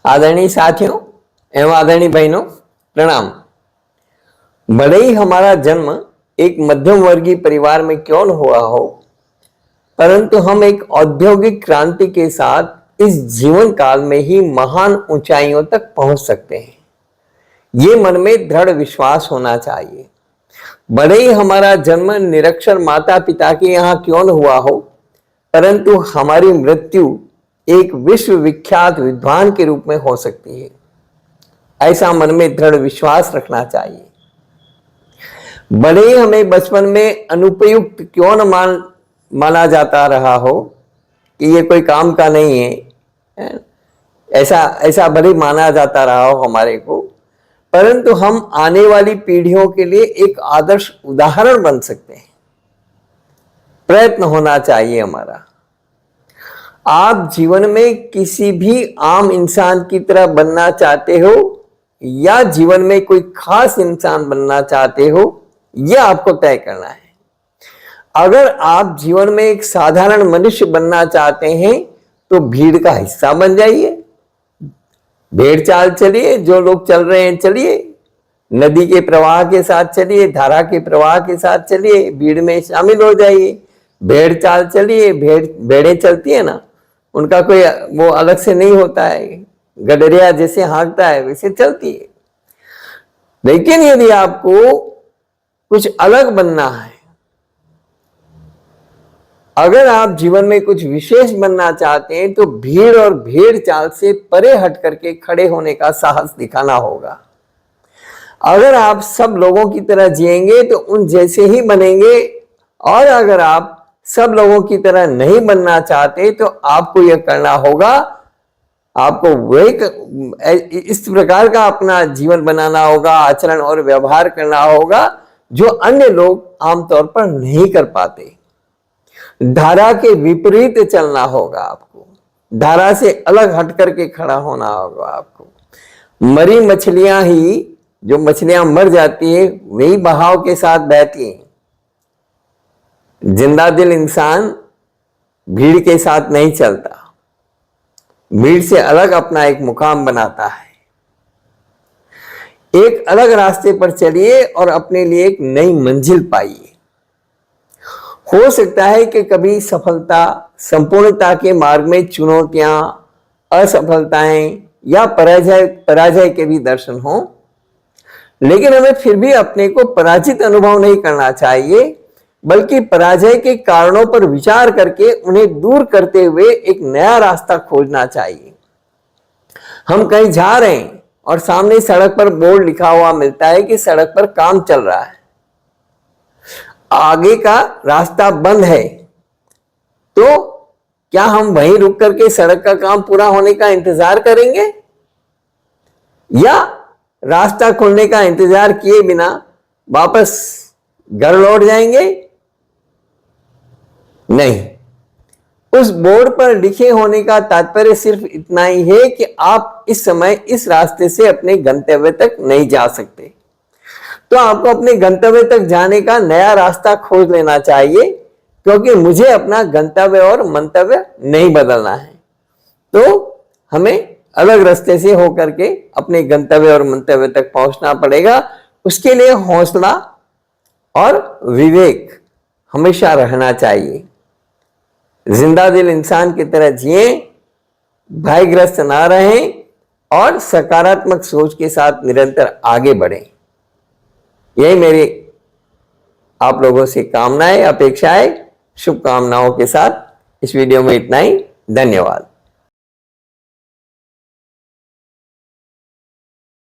आदरणीय साथियों एवं आदरणीय बहनों, प्रणाम। भले ही हमारा जन्म एक मध्यम वर्गीय परिवार में क्यों न हुआ हो, परंतु हम एक औद्योगिक क्रांति के साथ इस जीवन काल में ही महान ऊंचाइयों तक पहुंच सकते हैं। ये मन में दृढ़ विश्वास होना चाहिए। भले ही हमारा जन्म निरक्षर माता पिता के यहाँ क्यों न हुआ हो, परंतु हमारी मृत्यु एक विश्वविख्यात विद्वान के रूप में हो सकती है। ऐसा मन में दृढ़ विश्वास रखना चाहिए। भले ही हमें बचपन में अनुपयुक्त क्यों न माना जाता रहा हो कि ये कोई काम का नहीं है, ऐसा भले माना जाता रहा हो हमारे को, परंतु हम आने वाली पीढ़ियों के लिए एक आदर्श उदाहरण बन सकते हैं। प्रयत्न होना चाहिए हमारा। आप जीवन में किसी भी आम इंसान की तरह बनना चाहते हो या जीवन में कोई खास इंसान बनना चाहते हो, यह आपको तय करना है। अगर आप जीवन में एक साधारण मनुष्य बनना चाहते हैं तो भीड़ का हिस्सा बन जाइए। भेड़ चाल चलिए, जो लोग चल रहे हैं चलिए, नदी के प्रवाह के साथ चलिए, धारा के प्रवाह के साथ चलिए, भीड़ में शामिल हो जाइए। भेड़ चाल चलिए, भेड़ें चलती है ना, उनका कोई वो अलग से नहीं होता है, गडरिया जैसे हाँकता है वैसे चलती है। लेकिन यदि आपको कुछ अलग बनना है, अगर आप जीवन में कुछ विशेष बनना चाहते हैं तो भीड़ और भेड़ चाल से परे हट करके खड़े होने का साहस दिखाना होगा। अगर आप सब लोगों की तरह जिएंगे तो उन जैसे ही बनेंगे, और अगर आप सब लोगों की तरह नहीं बनना चाहते तो आपको यह करना होगा, आपको वही इस प्रकार का अपना जीवन बनाना होगा, आचरण और व्यवहार करना होगा जो अन्य लोग आमतौर पर नहीं कर पाते। धारा के विपरीत चलना होगा आपको, धारा से अलग हट करके खड़ा होना होगा आपको। मरी मछलियां ही, जो मछलियां मर जाती है वही बहाव के साथ बहती हैं। जिंदा दिल इंसान भीड़ के साथ नहीं चलता, भीड़ से अलग अपना एक मुकाम बनाता है। एक अलग रास्ते पर चलिए और अपने लिए एक नई मंजिल पाइए। हो सकता है कि कभी सफलता, संपूर्णता के मार्ग में चुनौतियां, असफलताएं या पराजय के भी दर्शन हो, लेकिन हमें फिर भी अपने को पराजित अनुभव नहीं करना चाहिए, बल्कि पराजय के कारणों पर विचार करके उन्हें दूर करते हुए एक नया रास्ता खोजना चाहिए। हम कहीं जा रहे हैं और सामने सड़क पर बोर्ड लिखा हुआ मिलता है कि सड़क पर काम चल रहा है, आगे का रास्ता बंद है, तो क्या हम वहीं रुक करके सड़क का काम पूरा होने का इंतजार करेंगे या रास्ता खुलने का इंतजार किए बिना वापस घर लौट जाएंगे? नहीं, उस बोर्ड पर लिखे होने का तात्पर्य सिर्फ इतना ही है कि आप इस समय इस रास्ते से अपने गंतव्य तक नहीं जा सकते, तो आपको अपने गंतव्य तक जाने का नया रास्ता खोज लेना चाहिए, क्योंकि मुझे अपना गंतव्य और मंतव्य नहीं बदलना है। तो हमें अलग रास्ते से होकर के अपने गंतव्य और मंतव्य तक पहुंचना पड़ेगा। उसके लिए हौसला और विवेक हमेशा रहना चाहिए। जिंदा दिल इंसान की तरह जिए, भयग्रस्त ना रहें और सकारात्मक सोच के साथ निरंतर आगे बढ़ें। यही मेरी आप लोगों से कामनाएं, अपेक्षाएं, शुभकामनाओं के साथ इस वीडियो में इतना ही। धन्यवाद।